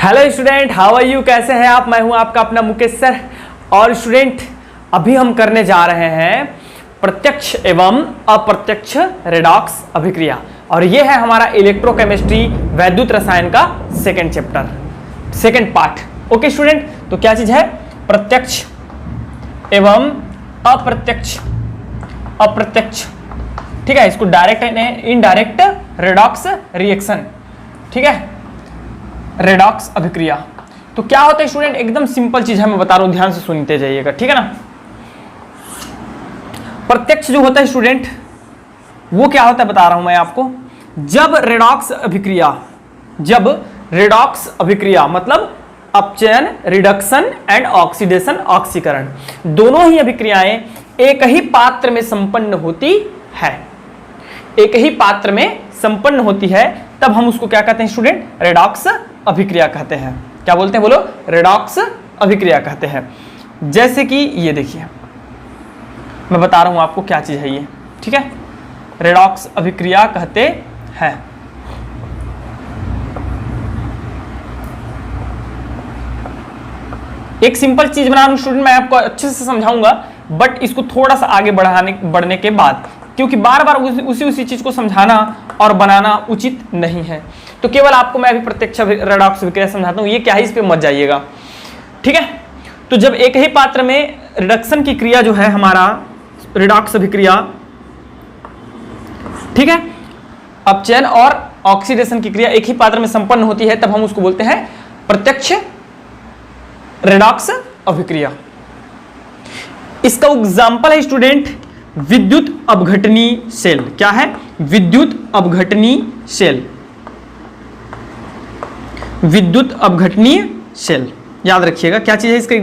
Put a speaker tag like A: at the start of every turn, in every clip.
A: Hello student, how are you, कैसे हैं आप। मैं हूं आपका अपना मुकेश सर। और स्टूडेंट अभी हम करने जा रहे हैं प्रत्यक्ष एवं अप्रत्यक्ष रेडॉक्स अभिक्रिया, और ये है हमारा इलेक्ट्रोकेमिस्ट्री वैद्युत रसायन का second chapter, second part. Okay student, तो क्या चीज है, प्रत्यक्ष एवं अप्रत्यक्ष, ठीक है। इसको direct and indirect redox reaction, ठीक है, रेडॉक्स अभिक्रिया। तो क्या होता है स्टूडेंट, एकदम सिंपल चीज है, मैं बता रहा हूं, ध्यान से सुनते जाइएगा, ठीक है ना। प्रत्यक्ष जो होता है स्टूडेंट, वो क्या होता है बता रहा हूं मैं आपको। जब रेडॉक्स अभिक्रिया मतलब अपचयन, रिडक्शन एंड ऑक्सीडेशन, ऑक्सीकरण, दोनों ही अभिक्रियाएं एक ही पात्र में संपन्न होती है, तब हम उसको क्या कहते हैं स्टूडेंट, रेडॉक्स अभिक्रिया कहते हैं। क्या बोलते हैं बोलो, रेडॉक्स अभिक्रिया कहते हैं। जैसे कि ये देखिए, मैं बता रहा हूं आपको क्या चीज है ये, ठीक है, रेडॉक्स अभिक्रिया कहते हैं। एक सिंपल चीज बना रहा हूं स्टूडेंट, मैं आपको अच्छे से समझाऊंगा, बट इसको थोड़ा सा आगे बढ़ने के बाद, क्योंकि बार बार उसी चीज को समझाना और बनाना उचित नहीं है। तो केवल आपको मैं अभी प्रत्यक्ष रेडॉक्स अभिक्रिया समझाता हूं, ये क्या है इस पे मत जाइएगा, ठीक है। तो जब एक ही पात्र में रिडक्शन की क्रिया जो है हमारा रेडॉक्स अभिक्रिया, ठीक है, अपचयन और ऑक्सीडेशन की क्रिया एक ही पात्र में संपन्न होती है, तब हम उसको बोलते हैं प्रत्यक्ष रेडॉक्स अभिक्रिया। इसका एग्जांपल है स्टूडेंट विद्युत अपघटनी सेल। क्या है, विद्युत अपघटनी सेल, विद्युत अपघटनी सेल, याद रखिएगा क्या चीज है इसका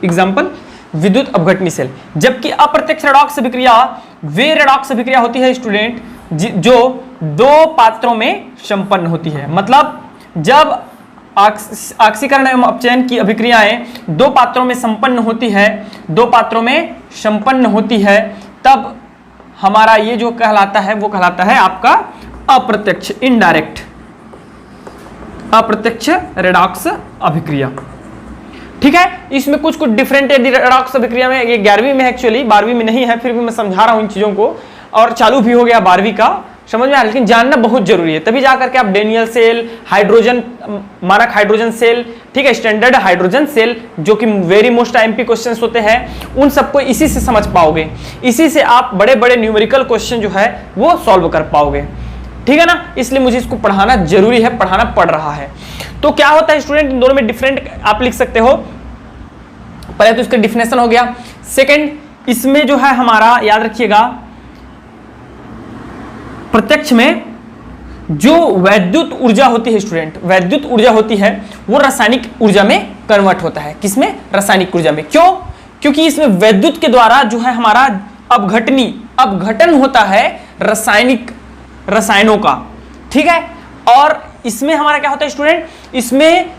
A: एग्जांपल, विद्युत अपघटनी सेल। जबकि अप्रत्यक्ष रेडॉक्स अभिक्रिया वे रेडॉक्स अभिक्रिया होती है स्टूडेंट जो दो पात्रों में संपन्न होती है। मतलब जब ऑक्सीकरण एवं अपचयन की अभिक्रियाएं दो पात्रों में संपन्न होती है, तब हमारा ये जो कहलाता है वो कहलाता है आपका अप्रत्यक्ष, इनडायरेक्ट अप्रत्यक्ष रेडॉक्स अभिक्रिया, ठीक है। इसमें कुछ डिफरेंट है रेडॉक्स अभिक्रिया में, ये 11वीं में एक्चुअली, 12वीं में नहीं है, फिर भी मैं समझा रहा हूं इन चीजों को, और चालू भी हो गया 12वीं का, समझ में आया, लेकिन जानना बहुत जरूरी है, तभी जाकर के आप डेनियल सेल, हाइड्रोजन, मानक हाइड्रोजन सेल, ठीक है, स्टैंडर्ड हाइड्रोजन सेल, जो कि वेरी मोस्ट एमपी क्वेश्चंस होते हैं, उन सबको इसी से समझ पाओगे, इसी से आप बड़े बड़े न्यूमेरिकल क्वेश्चन जो है वो सॉल्व कर पाओगे, ठीक है ना। इसलिए मुझे इसको पढ़ाना जरूरी है, पढ़ाना पड़ रहा है। तो क्या होता है स्टूडेंट, इन दोनों में डिफरेंट आप लिख सकते हो। पहले तो इसका डिफिनेशन हो गया। सेकंड, इसमें जो है हमारा याद रखिएगा, प्रत्यक्ष में जो वैद्युत ऊर्जा होती है स्टूडेंट, वैद्युत ऊर्जा होती है वो रासायनिक ऊर्जा में कन्वर्ट होता है। किसमें, रासायनिक ऊर्जा में। क्यों, क्योंकि इसमें वैद्युत के द्वारा जो है हमारा अपघटन होता है रसायनों का, ठीक है। और इसमें हमारा क्या होता है स्टूडेंट, इसमें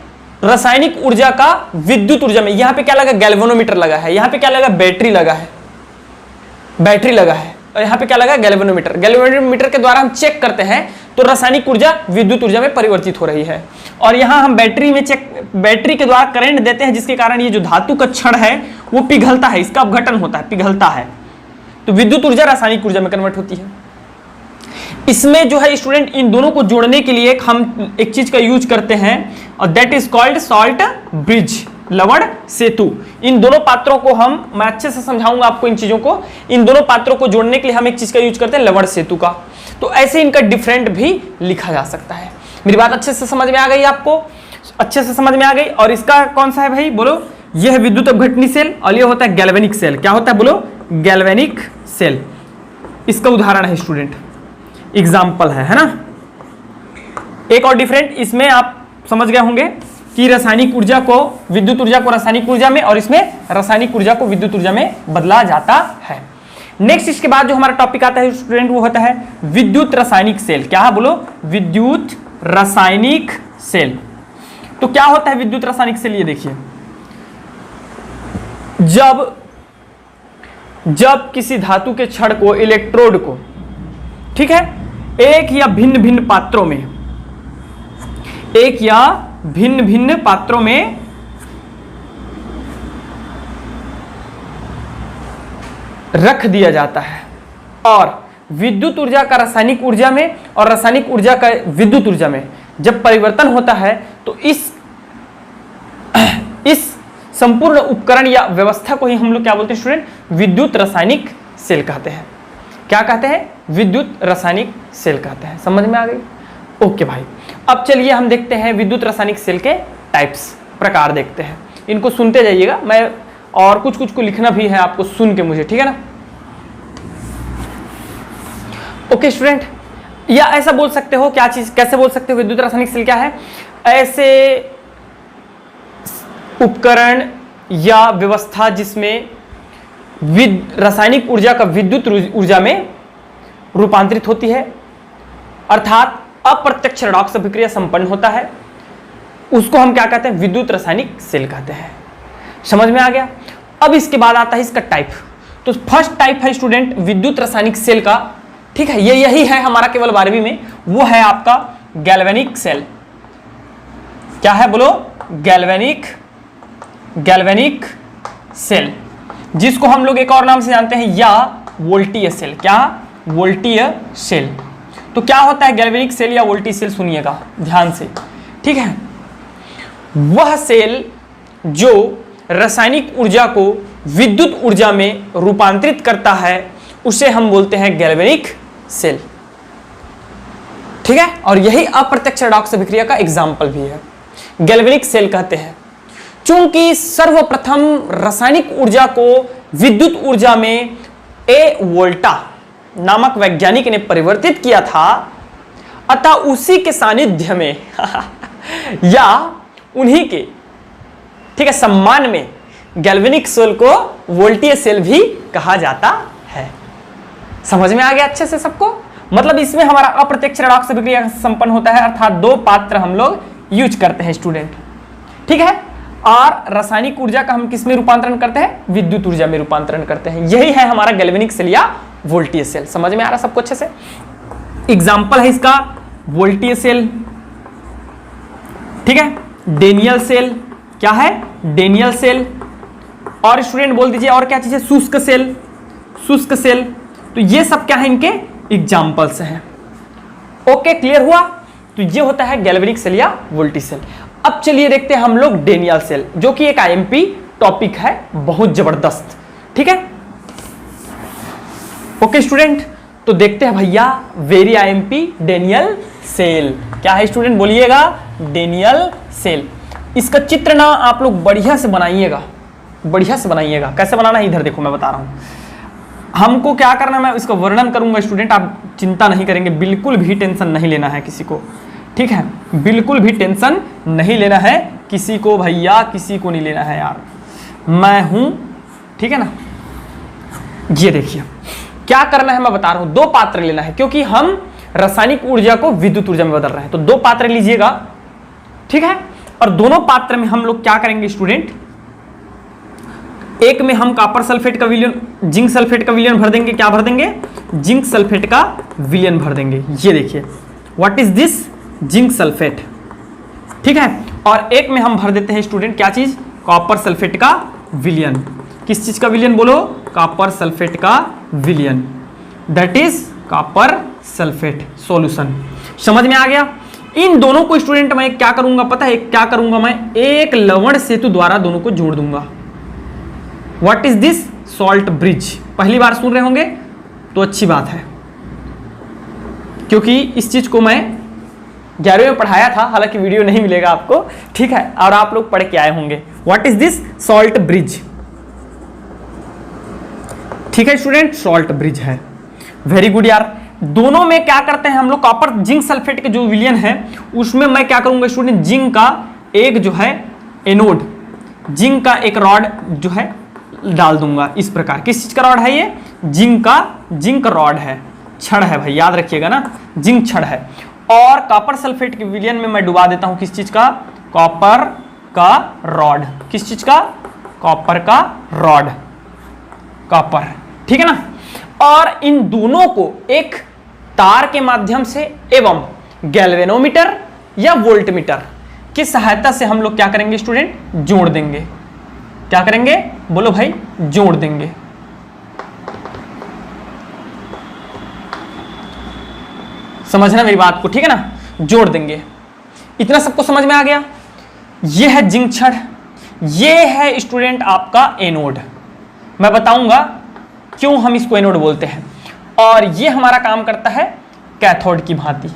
A: रासायनिक ऊर्जा का विद्युत ऊर्जा में, यहां पे क्या लगा, गैल्वेनोमीटर लगा है, यहां पे क्या लगा, बैटरी लगा है, और यहाँ पे क्या लगा, गैल्वेनोमीटर। गैल्वेनोमीटर के द्वारा हम चेक करते हैं तो रासायनिक ऊर्जा विद्युत ऊर्जा में परिवर्तित हो रही है, और यहाँ हम बैटरी के द्वारा करंट देते हैं, जिसके कारण ये जो धातु का क्षण है वो पिघलता है, इसका अपघटन होता है, पिघलता है, तो विद्युत ऊर्जा रासायनिक ऊर्जा में कन्वर्ट होती है। इसमें जो है स्टूडेंट, इन दोनों को जोड़ने के लिए हम एक चीज का यूज करते हैं, और that is called salt bridge, लवण सेतु। इन दोनों पात्रों को मैं अच्छे से समझाऊंगा आपको इन चीजों को। इन दोनों पात्रों को जोड़ने के लिए हम एक चीज का यूज करते हैं, लवण सेतु का। तो ऐसे इनका डिफरेंट भी लिखा जा सकता है। मेरी बात अच्छे से समझ में आ गई आपको, अच्छे से समझ में आ गई। और इसका कौन सा है भाई, बोलो, यह है विद्युत अपघटनी सेल, और यह होता है गैल्वेनिक सेल। क्या होता है बोलो, गैल्वेनिक सेल। इसका उदाहरण है स्टूडेंट, एग्जाम्पल है ना। एक और डिफरेंट इसमें आप समझ गए होंगे कि रासायनिक ऊर्जा को, विद्युत ऊर्जा को रासायनिक ऊर्जा में, और इसमें रासायनिक ऊर्जा को विद्युत ऊर्जा में बदला जाता है। नेक्स्ट इसके बाद जो हमारा टॉपिक आता है स्टूडेंट, वो होता है विद्युत रासायनिक सेल। क्या है बोलो, विद्युत रासायनिक सेल। तो क्या होता है विद्युत रासायनिक सेल, ये देखिए, जब किसी धातु के छड़ को, इलेक्ट्रोड को, ठीक है, एक या भिन्न भिन्न पात्रों में, एक या भिन्न भिन्न पात्रों में रख दिया जाता है और विद्युत ऊर्जा का रासायनिक ऊर्जा में और रासायनिक ऊर्जा का विद्युत ऊर्जा में जब परिवर्तन होता है तो इस संपूर्ण उपकरण या व्यवस्था को ही हम लोग क्या बोलते हैं स्टूडेंट? विद्युत रासायनिक सेल कहते हैं। क्या कहते हैं? विद्युत रासायनिक सेल कहते हैं। समझ में आ गई? ओके भाई, अब चलिए हम देखते हैं विद्युत रासायनिक सेल के टाइप्स, प्रकार देखते हैं। इनको सुनते जाइएगा, मैं और कुछ कुछ को लिखना भी है आपको सुन के मुझे, ठीक है ना? ओके स्टूडेंट, या ऐसा बोल सकते हो, क्या चीज कैसे बोल सकते हो विद्युत रासायनिक सेल क्या है? ऐसे उपकरण या व्यवस्था जिसमें रासायनिक ऊर्जा का विद्युत ऊर्जा में रूपांतरित होती है, अर्थात अप्रत्यक्ष रेडॉक्स अभिक्रिया संपन्न होता है, उसको हम क्या कहते हैं? विद्युत रासायनिक सेल कहते हैं। समझ में आ गया? अब इसके बाद आता है इसका टाइप। तो फर्स्ट टाइप है स्टूडेंट विद्युत रासायनिक सेल का, ठीक है, ये यही है हमारा केवल 12वीं में, वो है आपका गैल्वेनिक सेल। क्या है बोलो? गैल्वेनिक सेल, जिसको हम लोग एक और नाम से जानते हैं या वोल्टीय सेल। क्या? वोल्टीय सेल। तो क्या होता है गैल्वेनिक सेल या वोल्टीय सेल? सुनिएगा ध्यान से, ठीक है। वह सेल जो रासायनिक ऊर्जा को विद्युत ऊर्जा में रूपांतरित करता है उसे हम बोलते हैं गैल्वेनिक सेल, ठीक है। और यही अप्रत्यक्ष रेडॉक्स अभिक्रिया का एग्जाम्पल भी है, गैल्वेनिक सेल कहते हैं। चूंकि सर्वप्रथम रासायनिक ऊर्जा को विद्युत ऊर्जा में ए वोल्टा नामक वैज्ञानिक ने परिवर्तित किया था, अतः उसी के सानिध्य में या उन्हीं के, ठीक है, सम्मान में गैल्वेनिक सेल को वोल्टीय सेल भी कहा जाता है। समझ में आ गया अच्छे से सबको? मतलब इसमें हमारा अप्रत्यक्ष रेडॉक्स अभिक्रिया संपन्न होता है, अर्थात दो पात्र हम लोग यूज करते हैं स्टूडेंट, ठीक है। और रासायनिक ऊर्जा का हम किस में रूपांतरण करते हैं? विद्युत ऊर्जा में रूपांतरण करते हैं। यही है हमारा गैल्वेनिक सेल या वोल्टीय सेल। समझ में आ रहा सबको अच्छे से? एग्जाम्पल है इसका वोल्टीय सेल, ठीक है, डेनियल सेल। क्या है? Daniel cell. और स्टूडेंट बोल दीजिए और क्या चीज है? शुष्क सेल, शुष्क सेल। तो ये सब क्या है? इनके एग्जाम्पल्स हैं। ओके, क्लियर हुआ? तो ये होता है गैल्वेनिक सेल या वोल्टीय सेल। अब चलिए देखते हैं हम लोग डेनियल सेल, जो कि एक आईएमपी टॉपिक है, बहुत जबरदस्त, ठीक है। ओके स्टूडेंट, तो देखते हैं भैया वेरी आईएमपी डेनियल सेल। क्या है स्टूडेंट? बोलिएगा डेनियल सेल। इसका चित्र ना आप लोग बढ़िया से बनाइएगा, बढ़िया से बनाइएगा। कैसे बनाना है इधर देखो मैं बता रहा हूं। हमको क्या करना है, मैं इसका वर्णन करूंगा स्टूडेंट, आप चिंता नहीं करेंगे, बिल्कुल भी टेंशन नहीं लेना है किसी को, ठीक है, बिल्कुल भी टेंशन नहीं लेना है किसी को भैया, किसी को नहीं लेना है यार, मैं हूं, ठीक है ना। ये देखिए क्या करना है मैं बता रहा हूं। दो पात्र लेना है क्योंकि हम रासायनिक ऊर्जा को विद्युत ऊर्जा में बदल रहे हैं, तो दो पात्र लीजिएगा, ठीक है। और दोनों पात्र में हम लोग क्या करेंगे स्टूडेंट? एक में हम कॉपर सल्फेट का विलयन, जिंक सल्फेट का विलयन भर देंगे। क्या भर देंगे? जिंक सल्फेट का विलयन भर देंगे। ये देखिए what is this? Zinc sulphate, ठीक है। और एक में हम भर देते हैं स्टूडेंट क्या चीज? कॉपर सल्फेट का विलयन। किस चीज का विलयन बोलो? कॉपर सल्फेट का विलयन, that is copper sulphate solution. समझ में आ गया? इन दोनों को स्टूडेंट मैं क्या करूंगा पता है? क्या करूंगा मैं? एक लवण सेतु द्वारा दोनों को जोड़ दूंगा। What is this? Salt bridge. पहली बार सुन रहे होंगे तो अच्छी बात है, क्योंकि इस चीज को मैं 11वीं में पढ़ाया था, हालांकि वीडियो नहीं मिलेगा आपको, ठीक है, और आप लोग पढ़ के आए होंगे। What is this? Salt bridge, ठीक है स्टूडेंट, सॉल्ट ब्रिज है। वेरी गुड यार। दोनों में क्या करते हैं हम लोग? कॉपर जिंक सल्फेट के जो विलयन है उसमें मैं क्या करूंगा स्टूडेंट? जिंक का एक जो है एनोड, जिंक का एक रॉड जो है डाल दूंगा इस प्रकार। किस चीज का रॉड है ये? जिंक का, जिंक रॉड है, छड़ है भाई, याद रखिएगा ना, जिंक छड़ है। और कॉपर सल्फेट के विलयन में मैं डुबा देता हूं किस चीज का? कॉपर का रॉड। किस चीज का? कॉपर का रॉड, कॉपर, ठीक है ना। और इन दोनों को एक तार के माध्यम से एवं गैल्वेनोमीटर या वोल्टमीटर की सहायता से हम लोग क्या करेंगे स्टूडेंट, जोड़ देंगे। क्या करेंगे बोलो भाई, जोड़ देंगे। समझना मेरी बात को, ठीक है ना, जोड़ देंगे। इतना सबको समझ में आ गया। ये है जिंक छड़, ये है स्टूडेंट आपका एनोड। मैं बताऊंगा क्यों हम इसको एनोड बोलते हैं। और ये हमारा काम करता है कैथोड की भांति।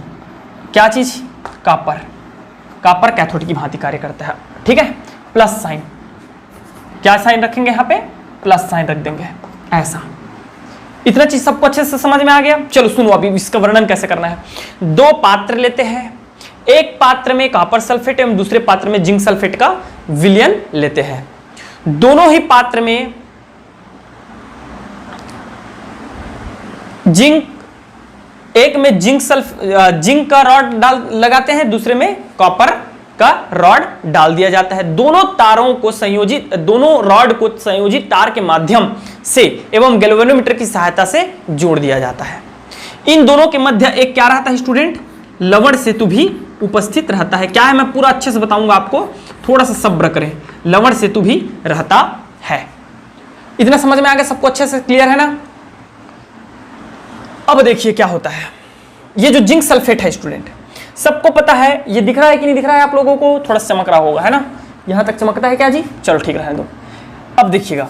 A: क्या चीज, कॉपर। कॉपर कैथोड की भांति कार्य करता है, ठीक है। प्लस साइन, क्या साइन रखेंगे यहाँ पे, प्लस साइन रख देंगे, ऐसा। इतना चीज सबको अच्छे से समझ में आ गया। चलो सुनो अभी इसका वर्णन कैसे करना है। दो पात्र लेते हैं, एक पात्र में कॉपर सल्फेट एवं दूसरे पात्र में जिंक सल्फेट का विलयन लेते हैं। दोनों ही पात्र में जिंक, एक में जिंक का रॉड लगाते हैं, दूसरे में कॉपर का रॉड डाल दिया जाता है। दोनों तारों को संयोजित, दोनों रॉड को संयोजित तार के माध्यम से एवं गैल्वेनोमीटर की सहायता से जोड़ दिया जाता है। इन दोनों के मध्य एक क्या रहता है स्टूडेंट, लवण सेतु भी उपस्थित रहता है। क्या है मैं पूरा अच्छे से बताऊंगा आपको, थोड़ा सा सब्र करें। लवण सेतु भी रहता है। इतना समझ में आ गया सबको, अच्छे से क्लियर है ना। अब देखिए क्या होता है। ये जो जिंक सल्फेट है स्टूडेंट, सबको पता है, ये दिख रहा है कि नहीं दिख रहा है आप लोगों को, थोड़ा चमक रहा होगा है ना, यहां तक चमकता है क्या जी, चलो ठीक रहने दो। अब देखिएगा,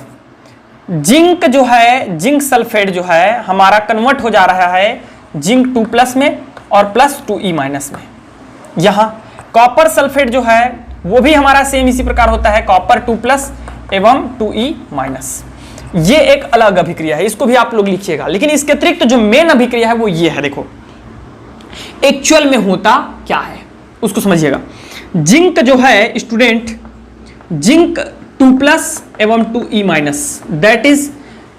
A: जिंक जो है, जिंक सल्फेट जो है हमारा कन्वर्ट हो जा रहा है जिंक 2+ में और प्लस 2E- में। यहां कॉपर सल्फेट जो है वो भी हमारा सेम इसी प्रकार होता है, कॉपर 2+ एवं 2E-। ये एक अलग अभिक्रिया है, इसको भी आप लोग लिखिएगा। लेकिन इसके अतिरिक्त जो मेन अभिक्रिया है वो ये है, देखो एक्चुअल में होता क्या है उसको समझिएगा। जिंक जो है स्टूडेंट, जिंक 2+ एवं 2E-, दैट इज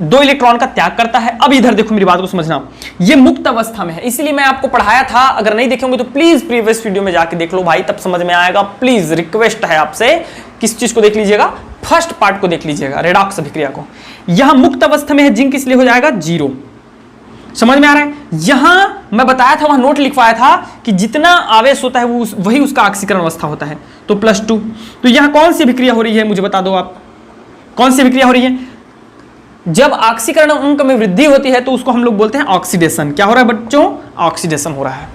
A: 2 इलेक्ट्रॉन का त्याग करता है। अब इधर देखो मेरी बात को समझना, ये मुक्त अवस्था में है, इसलिए मैं आपको पढ़ाया था। अगर नहीं देखेंगे तो प्लीज प्रीवियस वीडियो में जाके देख लो भाई, तब समझ में आएगा। प्लीज रिक्वेस्ट है आपसे, किस चीज को देख लीजिएगा, फर्स्ट पार्ट को देख लीजिएगा, रेडॉक्स अभिक्रिया को। यहां मुक्त अवस्था में है जिंक, इसलिए हो जाएगा 0। समझ में आ रहा है। यहां मैं बताया था, वहां नोट लिखवाया था कि जितना आवेश होता है वो वही उसका ऑक्सीकरण अवस्था होता है, तो +2। तो यहां कौन सी अभिक्रिया हो रही है मुझे बता दो आप, कौन सी अभिक्रिया हो रही है। जब ऑक्सीकरण अंक में वृद्धि होती है तो उसको हम लोग बोलते हैं ऑक्सीडेशन। क्या हो रहा है बच्चों, ऑक्सीडेशन हो रहा है।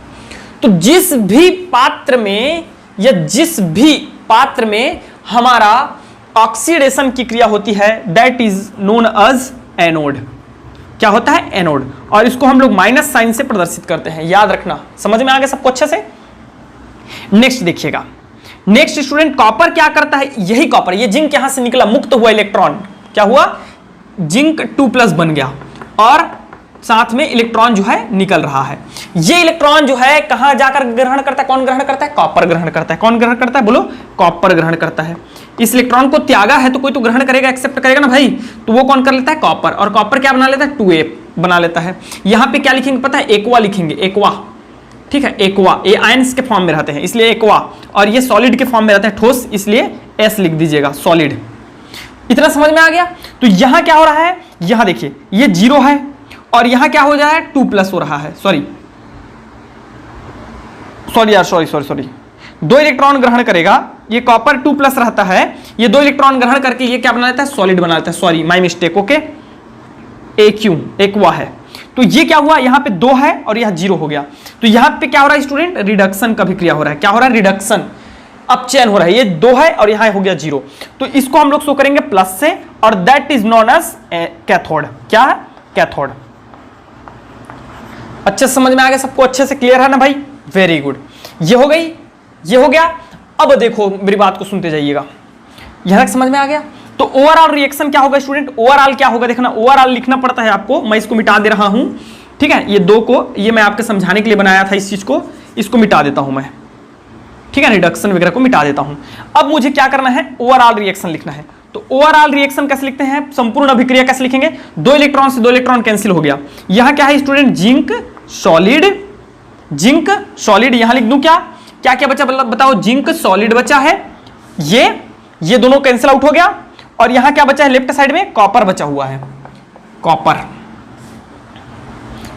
A: तो जिस भी पात्र में या जिस भी पात्र में हमारा ऑक्सीडेशन की क्रिया होती है, that is known as anode. क्या होता है, एनोड। और इसको हम लोग माइनस साइन से प्रदर्शित करते हैं, याद रखना। समझ में आ गया सबको अच्छे से। नेक्स्ट देखिएगा, नेक्स्ट स्टूडेंट कॉपर क्या करता है, यही कॉपर, ये जिंक यहां से निकला, मुक्त हुआ इलेक्ट्रॉन, क्या हुआ, जिंक 2+ बन गया और साथ में इलेक्ट्रॉन जो है निकल रहा है। ये इलेक्ट्रॉन जो है कहां जाकर ग्रहण करता है, कौन ग्रहण करता है, कॉपर ग्रहण करता है। कौन ग्रहण करता है बोलो, कॉपर ग्रहण करता है। इस इलेक्ट्रॉन को त्यागा है तो कोई तो ग्रहण करेगा, एक्सेप्ट करेगा ना भाई, तो वो कौन कर लेता है, कॉपर। और कॉपर क्या बना लेता है, 2A बना लेता है। यहां पे क्या लिखेंगे पता है, एक्वा लिखेंगे, एक्वा, ठीक है, एक्वा। ये आयंस के फॉर्म में रहते हैं इसलिए एक्वा, और ये सॉलिड के फॉर्म में रहते हैं, ठोस, इसलिए S लिख दीजिएगा, सॉलिड। इतना समझ में आ गया। तो यहां क्या हो रहा है, यहां देखिए ये 0 है और यहां क्या हो जाए, 2+ हो रहा है, सॉरी यार, सॉरी 2 इलेक्ट्रॉन ग्रहण करेगा, ये कॉपर 2+ रहता है, ये 2 इलेक्ट्रॉन ग्रहण करके ये क्या बना लेता है, सॉलिड बना लेता है, sorry my mistake, okay, AQ, aqua है। तो ये क्या हुआ, यहां पे 2 है और यहां 0 हो गया। तो यहां पे क्या हो रहा है स्टूडेंट, रिडक्शन का भी क्रिया हो रहा है। क्या हो रहा है, रिडक्शन, अपचयन हो रहा है। ये 2 है और यहां हो गया 0, तो इसको हम लोग शो करेंगे प्लस से, और that is known as cathode. क्या है, कैथोड। अच्छे से समझ में आ गया सबको, अच्छे से क्लियर है ना भाई, वेरी गुड। ये हो गई, ये हो गया। अब देखो मेरी बात को सुनते जाइएगा, यहां तक समझ में आ गया। तो ओवरऑल रिएक्शन क्या होगा स्टूडेंट, ओवरऑल क्या होगा देखना, ओवरऑल लिखना पड़ता है आपको, मैं इसको मिटा दे रहा हूं, ठीक है। ये 2 को, ये मैं आपके समझाने के लिए बनाया था इस चीज को, इसको मिटा देता हूं मैं, ठीक है, रिडक्शन वगैरह को मिटा देता हूं। अब मुझे क्या करना है, ओवरऑल रिएक्शन लिखना है। तो ओवरऑल रिएक्शन कैसे लिखते हैं, संपूर्ण अभिक्रिया कैसे लिखेंगे, 2 इलेक्ट्रॉन से 2 इलेक्ट्रॉन कैंसिल हो गया। यहां क्या है student, zinc solid, zinc solid, यहां लिख दूं क्या क्या क्या बचा बताओ, जिंक सॉलिड बचा है, ये दोनों कैंसिल आउट हो गया। और यहां क्या बचा है, लेफ्ट साइड में कॉपर बचा हुआ है, कॉपर,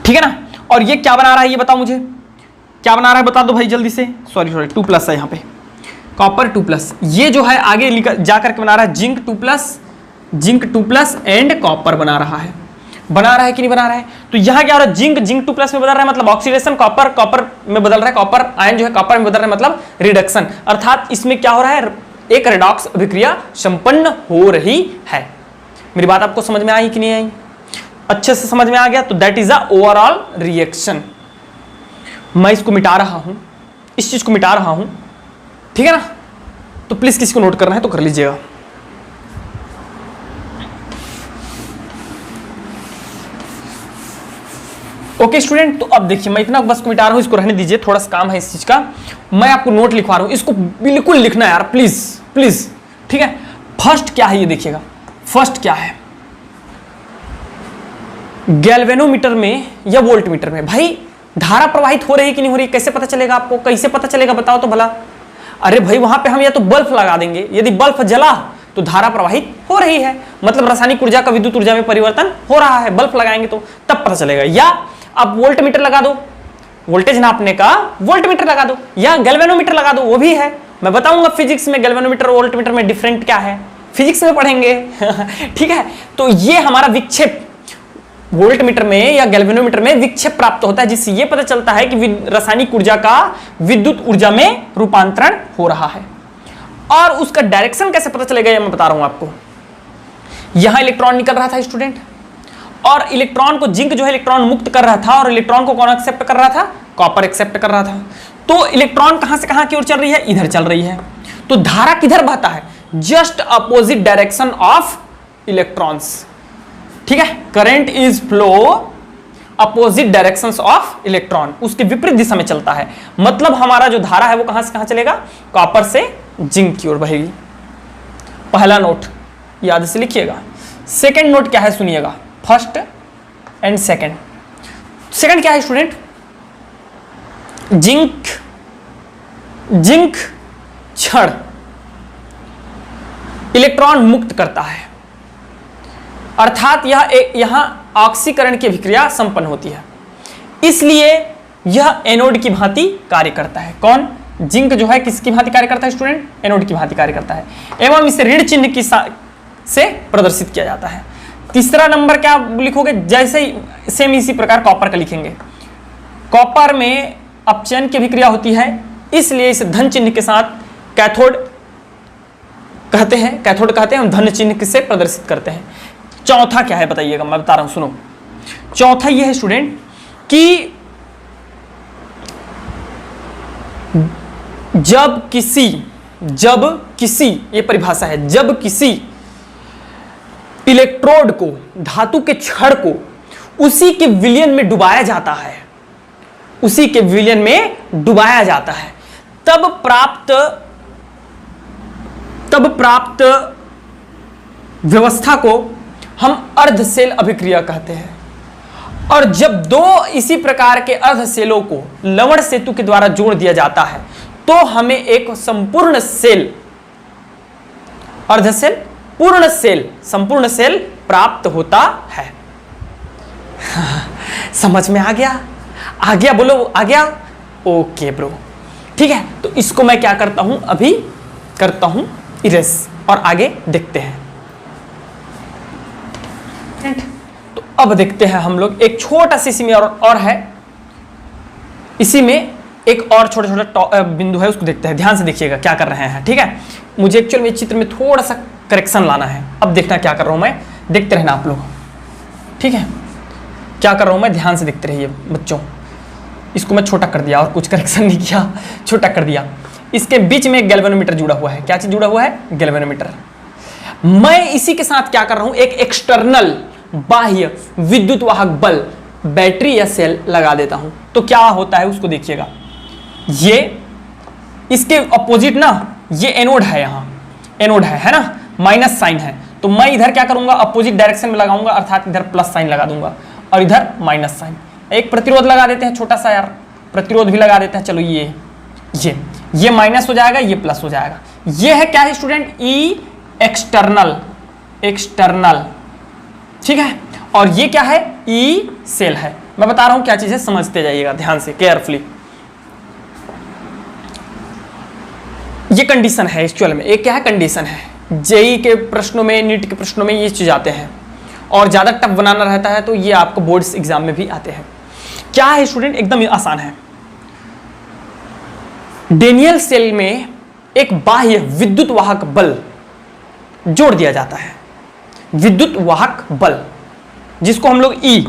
A: ठीक है ना। और ये क्या बना रहा है, ये बताओ मुझे, क्या बना रहा है बता दो भाई जल्दी से, सॉरी 2+ है यहां पे, कॉपर 2+, ये जो है आगे जा करके बना रहा है जिंक 2+ एंड कॉपर बना रहा है कि नहीं बना रहा है। तो यहां क्या हो रहा है, जिंक 2+ में बदल रहा है मतलब ऑक्सीडेशन, कॉपर में बदल रहा है, कॉपर आयन जो है कॉपर में बदल रहा है मतलब रिडक्शन, अर्थात इसमें क्या हो रहा है, एक रेडॉक्स अभिक्रिया संपन्न हो रही है। मेरी बात आपको समझ में आई कि नहीं आई? अच्छे से समझ में आ गया? तो that is a overall reaction. मैं इसको मिटा रहा हूं, इस चीज को मिटा रहा हूं, ठीक है ना? तो प्लीज किसी को नोट करना है तो कर लीजिएगा। ओके स्टूडेंट, तो अब देखिए मैं इतना बस को मिटा रहा हूं, इसको रहने दीजिए, थोड़ा सा काम है इस चीज का। मैं आपको नोट लिखवा रहा हूं, इसको बिल्कुल लिखना है यार, प्लीज प्लीज, ठीक है? फर्स्ट क्या है ये देखिएगा, फर्स्ट क्या है, गैल्वेनोमीटर में या वोल्टमीटर में भाई धारा प्रवाहित हो रही है कि नहीं हो रही, कैसे पता चलेगा आपको? कैसे पता चलेगा बताओ तो भला? अरे भाई वहां पे हम या तो बल्ब लगा देंगे, यदि बल्ब जला तो धारा प्रवाहित हो रही है, मतलब रासायनिक ऊर्जा का विद्युत ऊर्जा में परिवर्तन हो रहा है, बल्ब लगाएंगे तो तब पता चलेगा। या आप वोल्टमीटर लगा दो, वोल्टेज नापने का वोल्टमीटर लगा दो, या गैल्वेनोमीटर लगा दो, वो भी है। मैं बताऊंगा फिजिक्स में गैल्वेनोमीटर और वोल्टमीटर में डिफरेंट क्या है, फिजिक्स में पढ़ेंगे ठीक है? तो ये हमारा विक्षेप वोल्टमीटर में या गैल्वेनोमीटर में विक्षेप प्राप्त होता है, जिससे यह पता चलता है कि रासायनिक ऊर्जा का विद्युत ऊर्जा में रूपांतरण हो रहा है। और उसका डायरेक्शन कैसे पता चलेगा ये मैं बता रहा हूं आपको। यहां इलेक्ट्रॉन निकल रहा था स्टूडेंट, और इलेक्ट्रॉन को जिंक जो है इलेक्ट्रॉन मुक्त कर रहा था, और इलेक्ट्रॉन को कौन एक्सेप्ट कर रहा था? कॉपर एक्सेप्ट कर रहा था। तो इलेक्ट्रॉन कहां से कहां की ओर चल रही है? इधर चल रही है। तो धारा किधर बहता है? Just opposite direction of electrons, ठीक है? Current is flow opposite directions of electron, उसके विपरीत दिशा में चलता है। मतलब हमारा जो धारा है वो कहां से कहां चलेगा? कॉपर से जिंक की ओर बहेगी। पहला नोट याद से लिखिएगा। सेकंड नोट क्या है सुनिएगा, फर्स्ट एंड सेकंड। सेकंड क्या है स्टूडेंट? जिंक क्षण इलेक्ट्रॉन मुक्त करता है, अर्थात यहां ऑक्सीकरण की अभिक्रिया संपन्न होती है, इसलिए यह एनोड की भांति कार्य करता है। कौन? जिंक जो है किसकी भांति कार्य करता है स्टूडेंट? एनोड की भांति कार्य करता है, एवं इसे ऋण चिन्ह की से प्रदर्शित किया जाता है। तीसरा नंबर क्या लिखोगे? जैसे ही सेम इसी प्रकार कॉपर का लिखेंगे। कॉपर में अपचयन की अभिक्रिया होती है, इसलिए इसे धन चिन्ह के साथ कैथोड कहते हैं, हम धन चिन्ह से प्रदर्शित करते हैं। चौथा क्या है बताइएगा, मैं बता रहा हूं सुनो। चौथा यह है स्टूडेंट कि जब किसी ये परिभाषा है, जब किसी इलेक्ट्रोड को, धातु के छड़ को उसी के विलयन में डुबाया जाता है, तब प्राप्त व्यवस्था को हम अर्ध सेल अभिक्रिया कहते हैं। और जब दो इसी प्रकार के अर्ध सेलों को लवण सेतु के द्वारा जोड़ दिया जाता है तो हमें एक संपूर्ण सेल, अर्ध सेल, पूर्ण सेल, संपूर्ण सेल प्राप्त होता है। समझ में आ गया? बोलो आ गया? ओके ब्रो, ठीक है। तो इसको मैं क्या करता हूं, अभी करता हूं इरेज, और आगे देखते हैं। तो अब देखते हैं हम लोग एक छोटा सी इसी में और है, इसी में एक और छोटा छोटा बिंदु है, उसको देखते हैं। ध्यान से देखिएगा क्या कर रहे हैं, ठीक है? मुझे एक्चुअल में चित्र में थोड़ा सा करेक्शन लाना है। अब देखना क्या कर रहा हूं मैं, देखते रहना आप लोग, ठीक है? क्या कर रहा हूं मैं, ध्यान से देखते रहिए बच्चों। इसको मैं छोटा कर दिया और कुछ करेक्शन नहीं किया, छोटा कर दिया। इसके बीच में एक गैल्वेनोमीटर जुड़ा हुआ है। क्या चीज जुड़ा हुआ है? गैल्वेनोमीटर। मैं इसी के साथ क्या कर रहा हूं, एक एक्सटर्नल बाह्य विद्युत वाहक बल, बैटरी या सेल लगा देता हूं। तो क्या होता है उसको देखिएगा। ये इसके अपोजिट ना, ये एनोड है, यहां एनोड है ना, माइनस साइन है। तो मैं इधर क्या करूंगा, अपोजिट डायरेक्शन में लगाऊंगा, अर्थात इधर प्लस साइन लगा दूंगा और इधर माइनस साइन। एक प्रतिरोध लगा देते हैं छोटा सा यार, प्रतिरोध भी लगा देते हैं। चलो ये माइनस हो जाएगा, ये प्लस हो जाएगा। ये है क्या है स्टूडेंट? ई एक्सटर्नल, ठीक है? और ये क्या है? ई सेल है। मैं बता रहा हूं क्या चीज है, समझते जाइएगा ध्यान से, केयरफुली। ये कंडीशन है एक्चुअल में, एक क्या है कंडीशन है। जेई के प्रश्नों में, नीट के प्रश्नों में ये चीज आते हैं और ज्यादा टफ बनाना रहता है तो ये आपको बोर्ड्स एग्जाम में भी आते हैं। क्या है स्टूडेंट, एकदम आसान है। डेनियल सेल में एक बाह्य विद्युत वाहक बल जोड़ दिया जाता है, विद्युत वाहक बल, जिसको हम लोग ई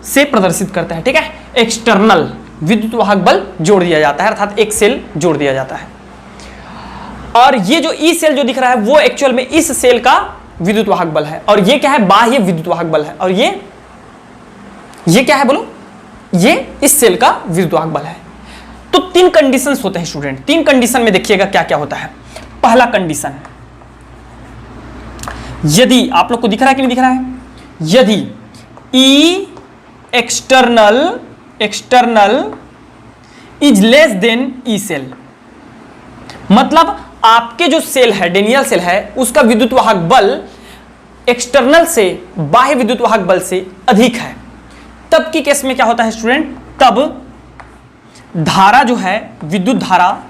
A: से प्रदर्शित करते हैं, ठीक है। एक्सटर्नल विद्युत वाहक बल जोड़ दिया जाता है, अर्थात एक सेल जोड़ दिया जाता है। और ये जो ई सेल जो दिख रहा है वो एक्चुअल में इस सेल का विद्युत वाहक बल है, और ये क्या है, बाह्य विद्युत वाहक बल है। और ये क्या है बोलो, ये इस सेल का विद्युत वाहक बल है। तो 3 कंडीशंस होते हैं स्टूडेंट। 3 कंडीशन में देखिएगा क्या क्या होता है। पहला कंडीशन, यदि आप लोग को दिख रहा है कि नहीं दिख रहा है, यदि E external is less than E cell, मतलब आपके जो सेल है, डेनियल सेल है, उसका विद्युत वाहक बल एक्सटर्नल से, बाह्य विद्युत वाहक बल से अधिक है, तब की केस में क्या होता है स्टूडेंट, तब धारा जो है, विद्युत धारा,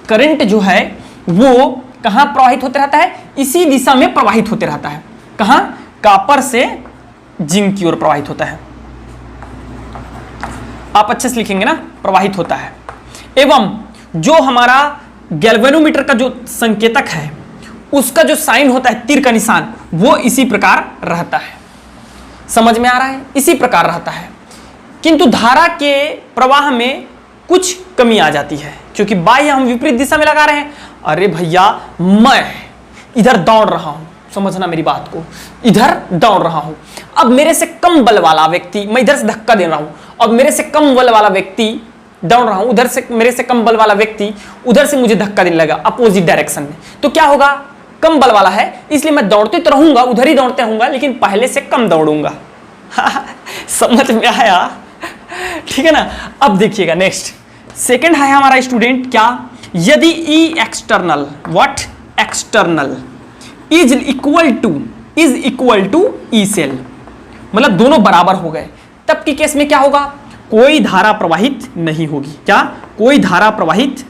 A: करंट जो है वो कहां प्रवाहित होते रहता है, इसी दिशा में प्रवाहित होते रहता है। कहां, कॉपर से जिंक की ओर प्रवाहित होता है। आप अच्छे से लिखेंगे ना, प्रवाहित होता है। एवं जो हमारा गैल्वेनोमीटर का जो संकेतक है, उसका जो साइन होता है, तीर का निशान, वो इसी प्रकार रहता है। समझ में आ रहा है, इसी प्रकार रहता है। किंतु धारा के प्रवाह में कुछ कमी आ जाती है, क्योंकि बाह्य हम विपरीत दिशा में लगा रहे हैं। अरे भैया, मैं इधर दौड़ रहा हूं, समझना मेरी बात को, इधर दौड़ रहा हूं, अब मेरे से कम बल वाला व्यक्ति, मैं इधर से धक्का दे रहा हूं, अब मेरे से कम बल वाला व्यक्ति दौड़ रहा हूं, उधर से मेरे से कम बल वाला व्यक्ति उधर से मुझे धक्का देने लगा अपोजिट डायरेक्शन में, तो क्या होगा, कम बल वाला है, इसलिए मैं दौड़ते तो रहूंगा, उधर ही दौड़ते रहूंगा, लेकिन पहले से कम दौड़ूंगा। समझ में आया, ठीक है ना। अब देखिएगा नेक्स्ट, सेकंड है हमारा स्टूडेंट क्या, यदि E external, what external is equal to E cell, मतलब दोनों बराबर हो गए, तब की केस में क्या होगा, कोई धारा प्रवाहित नहीं होगी। क्या, कोई धारा प्रवाहित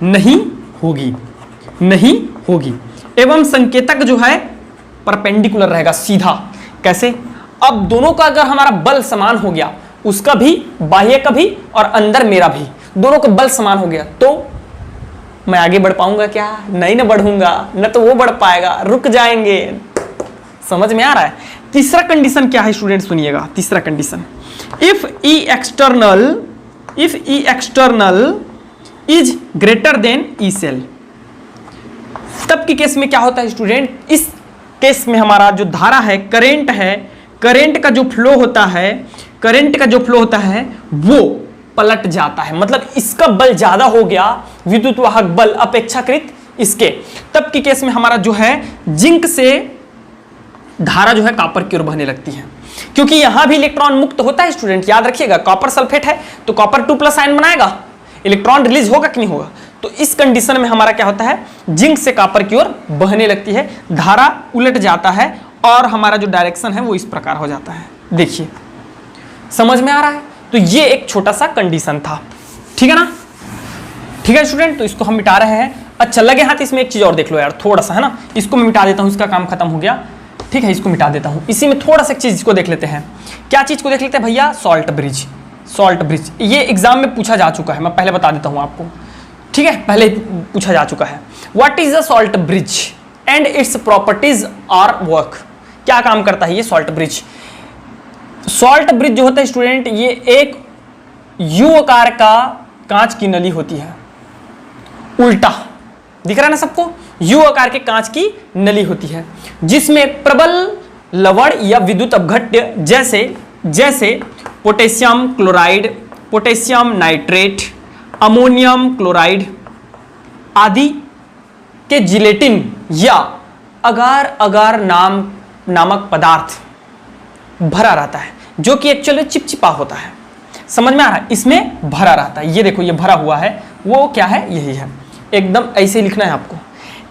A: नहीं होगी एवं संकेतक जो है परपेंडिकुलर रहेगा, सीधा। कैसे, अब दोनों का अगर हमारा बल समान हो गया, उसका भी, बाह्य का भी और अंदर मेरा भी, दोनों का बल समान हो गया, तो मैं आगे बढ़ पाऊंगा क्या, नहीं ना बढ़ूंगा, न तो वो बढ़ पाएगा, रुक जाएंगे। समझ में आ रहा है। तीसरा कंडीशन क्या है स्टूडेंट, सुनिएगा। तीसरा condition, if E external is greater than E cell, तब की केस में क्या होता है स्टूडेंट, इस केस में हमारा जो धारा है, करंट का जो फ्लो होता है वो पलट जाता है, मतलब इसका बल ज्यादा हो गया, विद्युत वाहक बल अपेक्षाकृत इसके, तब की केस में हमारा जो है जिंक से धारा जो है कॉपर की ओर बहने लगती है, क्योंकि यहां भी इलेक्ट्रॉन मुक्त होता है स्टूडेंट, याद रखिएगा। कॉपर सल्फेट है तो कॉपर 2+ आयन बनाएगा, इलेक्ट्रॉन रिलीज होगा कि नहीं होगा। तो इस कंडीशन में हमारा क्या होता है, जिंक से कॉपर की ओर बहने लगती है, धारा उलट जाता है और हमारा जो डायरेक्शन है वो इस प्रकार हो जाता है। देखिए, समझ में आ रहा है। तो ये एक छोटा सा कंडीशन था, ठीक है ना। ठीक है स्टूडेंट, तो इसको हम मिटा रहे हैं। अच्छा, लगे हाथ इसमें एक चीज और देख लो यार, थोड़ा सा, है ना। इसको मैं मिटा देता हूं, इसका काम खत्म हो गया, ठीक है। इसको मिटा देता हूं, इसी में थोड़ा सा चीज इसको देख लेते हैं। क्या चीज को देख लेते हैं भैया, सॉल्ट ब्रिज। ये एग्जाम में पूछा जा चुका है, मैं पहले बता देता हूं आपको, ठीक है, पहले पूछा जा चुका है। What is a salt bridge and its properties or work. क्या काम करता है ये सॉल्ट ब्रिज। सॉल्ट ब्रिज जो होता है स्टूडेंट, ये एक यू आकार का कांच की नली होती है, उल्टा दिख रहा है ना सबको, यू आकार के कांच की नली होती है, जिसमें प्रबल लवण या विद्युत अपघट्य जैसे potassium chloride, potassium nitrate, ammonium chloride आदि के जिलेटिन या अगार अगार नामक पदार्थ भरा रहता है, जो कि एक्चुअली चिपचिपा होता है। समझ में आ रहा है, इसमें भरा रहता है। ये देखो, ये भरा हुआ है, वो क्या है, यही है। एकदम ऐसे लिखना है आपको।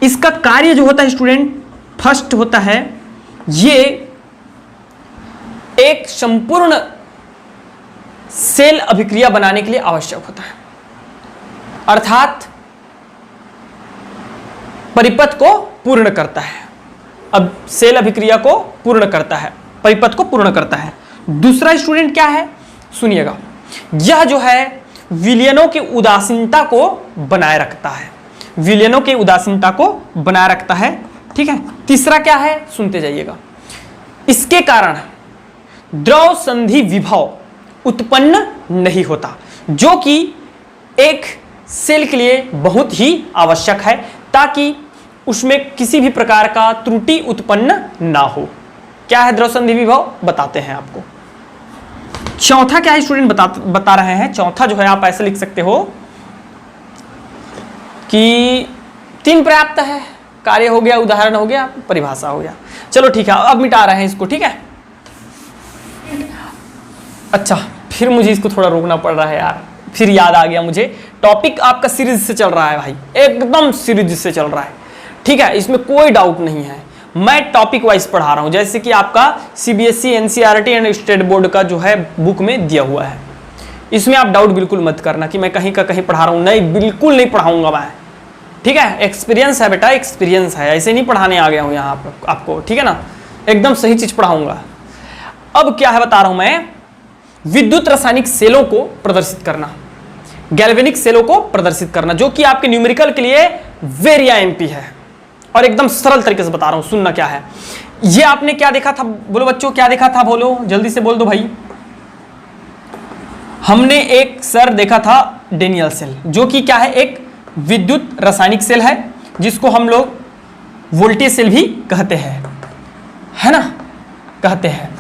A: इसका कार्य जो होता है स्टूडेंट, फर्स्ट होता है, ये एक संपूर्ण सेल अभिक्रिया बनाने के लिए आवश्यक होता है। अर्थात परिपथ को पूर्ण करता है। अब सेल अभिक्रिया को पूर्ण करता है, परिपथ को पूर्ण करता है। दूसरा स्टूडेंट क्या है, सुनिएगा, यह जो है विलयनों की उदासीनता को बनाए रखता है, विलयनों की उदासीनता को बनाए रखता है। ठीक है, तीसरा क्या है, सुनते जाइएगा, इसके कारण द्रव संधि विभव उत्पन्न नहीं होता, जो कि एक सेल के लिए बहुत ही आवश्यक है, ताकि उसमें किसी भी प्रकार का त्रुटि उत्पन्न ना हो। क्या है द्रव संधि विभव, बताते हैं आपको। चौथा क्या है स्टूडेंट, बता रहे हैं। चौथा जो है आप ऐसे लिख सकते हो कि 3 पर्याप्त है, कार्य हो गया, उदाहरण हो गया, परिभाषा हो गया। चलो ठीक है, अब मिटा रहे हैं इसको। ठीक है, अच्छा फिर मुझे इसको थोड़ा रोकना पड़ रहा है यार, फिर याद आ गया मुझे, टॉपिक आपका सीरीज से चल रहा है भाई, एकदम सीरीज से चल रहा है। ठीक है, इसमें कोई डाउट नहीं है, मैं टॉपिक वाइज पढ़ा रहा हूं, जैसे कि आपका CBSE, NCERT and state board का जो है बुक में दिया हुआ है। इसमें आप डाउट बिल्कुल मत करना कि मैं कहीं का कहीं पढ़ा रहा हूं, नहीं, बिल्कुल नहीं पढ़ाऊंगा मैं। ठीक है, एक्सपीरियंस है बेटा, एक्सपीरियंस है, ऐसे नहीं पढ़ाने आ गया हूं यहाँ आपको। ठीक है ना, एकदम सही चीज पढ़ाऊंगा। अब क्या है बता रहा हूं मैं, विद्युत रासायनिक सेलों को प्रदर्शित करना, गैल्वेनिक सेलों को प्रदर्शित करना, जो कि आपके न्यूमेरिकल के लिए वेरी आईएमपी है, और एकदम सरल तरीके से बता रहा हूं। सुनना क्या है, ये आपने क्या देखा था, बोलो बच्चों क्या देखा था, बोलो जल्दी से बोल दो भाई। हमने एक सर देखा था डेनियल सेल, जो कि क्या है, एक विद्युत रासायनिक सेल है, जिसको हम लोग वोल्टेज सेल भी कहते हैं, है ना, कहते हैं।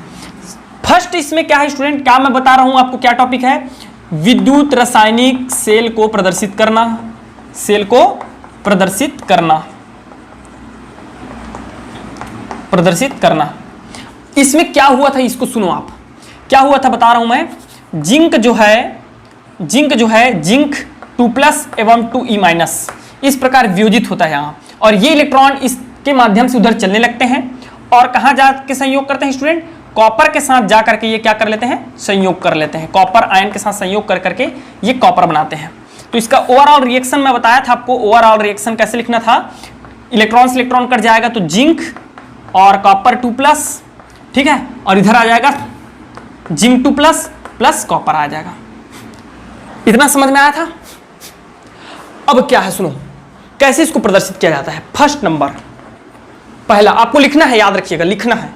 A: फर्स्ट इसमें क्या है स्टूडेंट, क्या मैं बता रहा हूं आपको, क्या टॉपिक है, विद्युत रासायनिक सेल को प्रदर्शित करना, सेल को प्रदर्शित करना, प्रदर्शित करना। इसमें क्या हुआ था, इसको सुनो आप, क्या हुआ था बता रहा हूं मैं। जिंक जो है जिंक 2+ एवं 2e- इस प्रकार वियोजित होता है यहाँ, और ये इलेक्ट्रॉन इसके माध्यम से उधर चलने लगते हैं, और कहाँ जाके संयोग करते हैं स्टूडेंट, कॉपर के साथ जा करके ये क्या कर लेते हैं, संयोग कर लेते हैं, कॉपर आयन के साथ संयोग कर करके ये कॉपर बनाते हैं। तो इसका ओवरऑल रिएक्शन मैं बताया था आपको, ओवरऑल रिएक्शन कैसे लिखना था, इलेक्ट्रॉन से इलेक्ट्रॉन कट जाएगा तो जिंक और कॉपर 2+, ठीक है, और इधर आ जाएगा जिंक 2+ प्लस कॉपर आ जाएगा। इतना समझ में आया था। अब क्या है सुनो, कैसे इसको प्रदर्शित किया जाता है। फर्स्ट नंबर, पहला आपको लिखना है, याद रखिएगा लिखना है,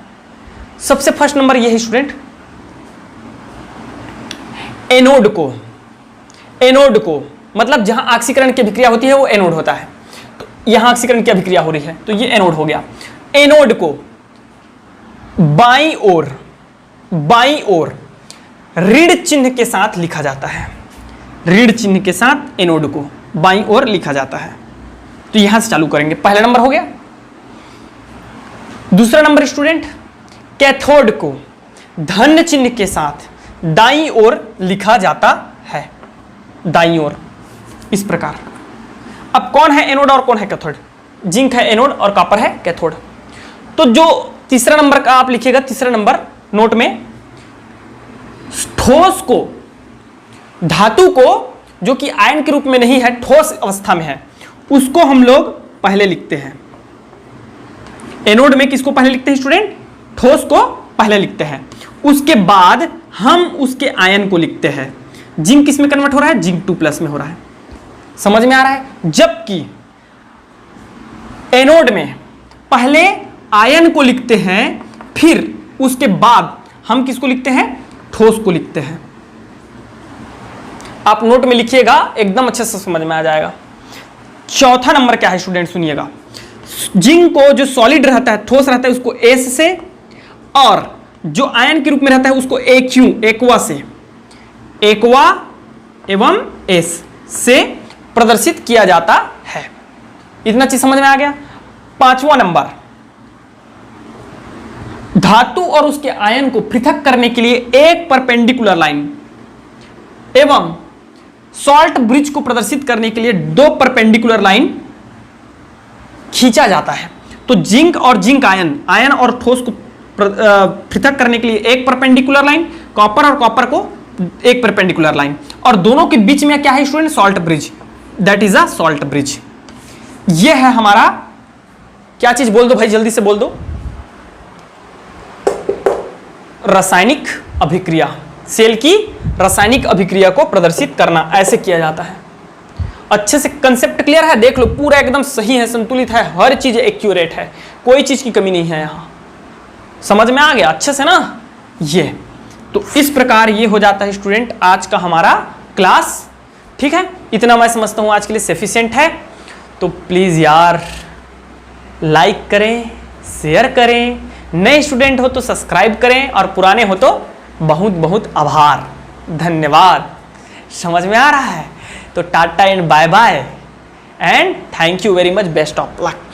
A: सबसे फर्स्ट नंबर ये है स्टूडेंट, एनोड को मतलब जहां ऑक्सीकरण की अभिक्रिया होती है वो एनोड होता है, तो यहां ऑक्सीकरण की अभिक्रिया हो रही है तो ये एनोड हो गया। एनोड को बाईं ओर ऋण चिन्ह के साथ लिखा जाता है, ऋण चिन्ह के साथ एनोड को बाईं ओर लिखा जाता है। तो यहां से चालू करेंगे, पहला नंबर हो गया। दूसरा नंबर स्टूडेंट, कैथोड को धन चिन्ह के साथ दाईं ओर लिखा जाता है, दाईं ओर, इस प्रकार। अब कौन है एनोड और कौन है कैथोड, जिंक है एनोड और कॉपर है कैथोड। तो जो तीसरा नंबर का आप लिखिएगा, तीसरा नंबर नोट में, ठोस को, धातु को जो कि आयन के रूप में नहीं है, ठोस अवस्था में है, उसको हम लोग पहले लिखते हैं। एनोड में किसको पहले लिखते हैं स्टूडेंट, ठोस को पहले लिखते हैं, उसके बाद हम उसके आयन को लिखते हैं। जिंक किस में कन्वर्ट हो रहा है, जिंक 2+ में हो रहा है, समझ में आ रहा है। जबकि एनोड में पहले आयन को लिखते हैं, फिर उसके बाद हम किसको लिखते हैं, ठोस को लिखते हैं। आप नोट में लिखिएगा, एकदम अच्छे से समझ में आ जाएगा। चौथा नंबर क्या है स्टूडेंट, सुनिएगा, जिंक को जो सॉलिड रहता है, ठोस रहता है, उसको एस से, और जो आयन के रूप में रहता है उसको एक्वा से, एक्वा एवं एस से प्रदर्शित किया जाता है। इतना चीज समझ में आ गया। पांचवा नंबर, धातु और उसके आयन को पृथक करने के लिए एक परपेंडिकुलर लाइन एवं सॉल्ट ब्रिज को प्रदर्शित करने के लिए 2 परपेंडिकुलर लाइन खींचा जाता है। तो जिंक और जिंक आयन और ठोस को पृथक करने के लिए एक परपेंडिकुलर लाइन, कॉपर और कॉपर को एक परपेंडिकुलर लाइन, और दोनों के बीच में क्या है student, salt bridge, that is a salt bridge. ये है हमारा, क्या चीज बोल दो भाई, जल्दी से बोल दो, रासायनिक अभिक्रिया। सेल की रासायनिक अभिक्रिया को प्रदर्शित करना ऐसे किया जाता है। अच्छे से कंसेप्ट क्लियर है, देख लो पूरा एकदम सही है, संतुलित है, हर चीज एक्यूरेट है, कोई चीज की कमी नहीं है यहां। समझ में आ गया अच्छे से ना? ये तो इस प्रकार ये हो जाता है स्टूडेंट आज का हमारा क्लास। ठीक है, इतना मैं समझता हूं आज के लिए सफिशिएंट है। तो प्लीज यार लाइक करें, शेयर करें, नए स्टूडेंट हो तो सब्सक्राइब करें, और पुराने हो तो बहुत बहुत आभार, धन्यवाद। समझ में आ रहा है? तो tata and bye bye and thank you very much, best of luck.